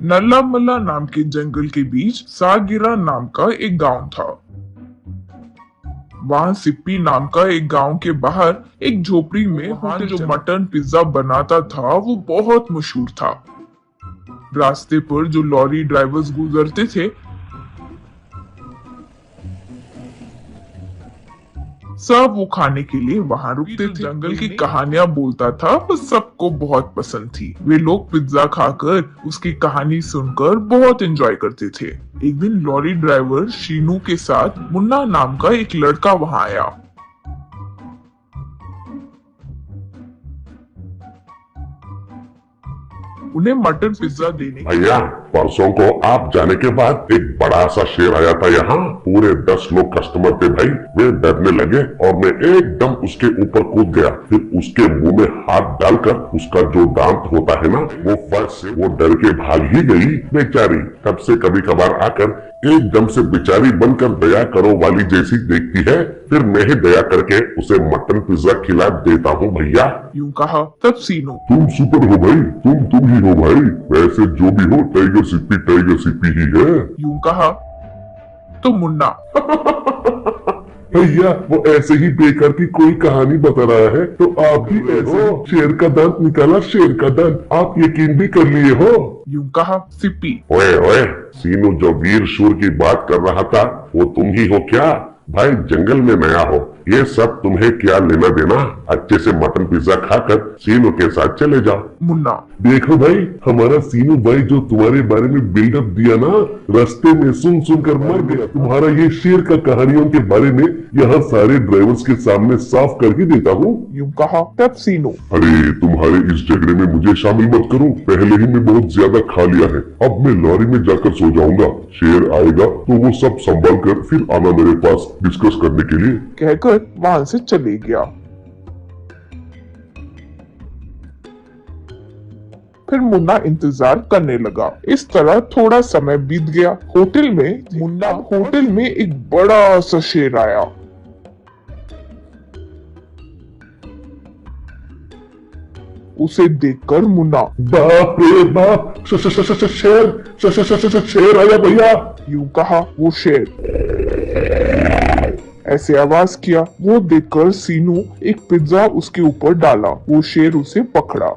नल्ला मल्ला नाम के जंगल के बीच सागिरा नाम का एक गांव था। वहाँ सिप्पी नाम का एक गांव के बाहर एक झोपड़ी में वहाँ जो मटन पिज्जा बनाता था वो बहुत मशहूर था। रास्ते पर जो लॉरी ड्राइवर्स गुजरते थे सब वो खाने के लिए वहाँ रुकते थे। जंगल की कहानियां बोलता था वो सबको बहुत पसंद थी। वे लोग पिज्जा खाकर उसकी कहानी सुनकर बहुत एंजॉय करते थे। एक दिन लॉरी ड्राइवर शीनू के साथ मुन्ना नाम का एक लड़का वहाँ आया। उन्हें मटन पिज्जा देने भैया, परसों को आप जाने के बाद एक बड़ा सा शेर आया था यहाँ। पूरे 10 लोग कस्टमर थे भाई। वे डरने लगे और मैं एकदम उसके ऊपर कूद गया। फिर उसके मुंह में हाथ डालकर उसका जो दांत होता है ना, वो फर्श से वो डर के भाग ही गई बेचारी। तब से कभी कभार आकर एकदम से बेचारी बनकर दया करो वाली जैसी देखती है। फिर मैं ही दया करके उसे मटन पिज्जा खिला देता हूँ भैया। यूं कहा तब सीनू, तुम सुपर हो भाई, तुम ही हो भाई। वैसे जो भी हो टाइगर सिप्पी ही है। यूं कहा तो मुन्ना, भैया वो ऐसे ही बेकार की कोई कहानी बता रहा है तो आप भी ऐसे शेर का दांत निकाला, शेर का दांत आप यकीन भी कर लिए हो। यूं कहा सिप्पी। ओए ओए, सीनू जो वीर शूर की बात कर रहा था वो तुम ही हो क्या? भाई जंगल में नया हो, ये सब तुम्हें क्या लेना देना? अच्छे से मटन पिज्जा खाकर सीनू के साथ चले जाओ। मुन्ना, देखो भाई, हमारा सीनू भाई जो तुम्हारे बारे में बिल्डअप दिया ना, रास्ते में सुन कर मर गया। तुम्हारा ये शेर का कहानियों के बारे में यहाँ सारे ड्राइवर्स के सामने साफ करके देता हूँ। यूं कहा तब सीनू, अरे तुम्हारे इस झगड़े में मुझे शामिल मत करो। पहले ही मैं बहुत ज्यादा खा लिया है। अब मैं लॉरी में जाकर सो जाऊंगा। शेर आएगा तो वो सब संभाल कर फिर आना मेरे पास डिस्कस करने के लिए। कहकर वहां से चले गया। फिर मुन्ना इंतजार करने लगा। इस तरह थोड़ा समय बीत गया। होटल में एक बड़ा सा शेर आया। उसे देखकर मुन्ना, बाप रे बाप, शेर आया भैया। यूं कहा वो शेर ऐसे आवाज किया। वो देखकर सीनू एक पिज्जा उसके ऊपर डाला। वो शेर उसे पकड़ा।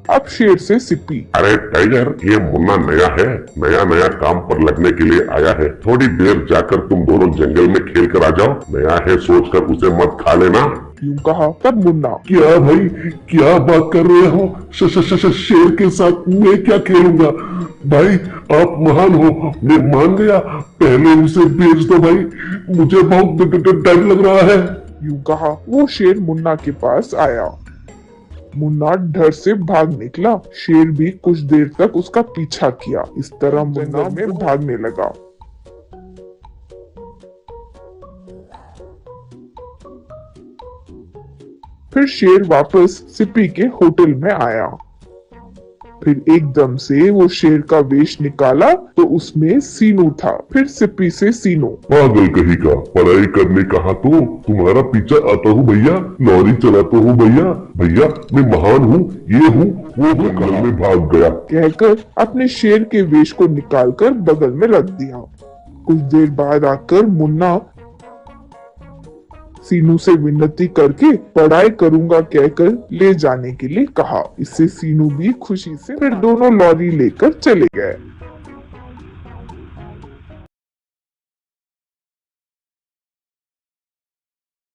अब शेर से सिप्पी, अरे टाइगर, ये मुन्ना नया है, नया काम पर लगने के लिए आया है। थोड़ी देर जाकर तुम दोनों जंगल में खेल कर आ जाओ। नया है सोचकर उसे मत खा लेना। यूं कहा तब मुन्ना, क्या भाई, क्या बात कर रहे हो? शेर के साथ मैं क्या खेलूंगा? भाई आप महान हो, मैं मान गया। पहले उसे बेच दो भाई, मुझे बहुत डर लग रहा है। यूं कहा वो शेर मुन्ना के पास आया। मुन्ना डर से भाग निकला। शेर भी कुछ देर तक उसका पीछा किया। इस तरह मुन्ना में भागने लगा। फिर शेर वापस सिप्पी के होटल में आया। फिर एकदम से वो शेर का वेश निकाला तो उसमें सीनू था। फिर सिप्पी से सीनू, पागल कहीं का, पढ़ाई करने कहा तो तुम्हारा पीछा आता हूँ भैया, लॉरी चलाता हूँ भैया। भैया मैं महान हूँ, ये हूँ वो, जंगल में भाग गया। कहकर अपने शेर के वेश को निकालकर बगल में रख दिया। कुछ देर बाद आकर मुन्ना सीनू से विनती करके पढ़ाई करूंगा कहकर ले जाने के लिए कहा। इससे सीनू भी खुशी से फिर दोनों लॉरी लेकर चले गए।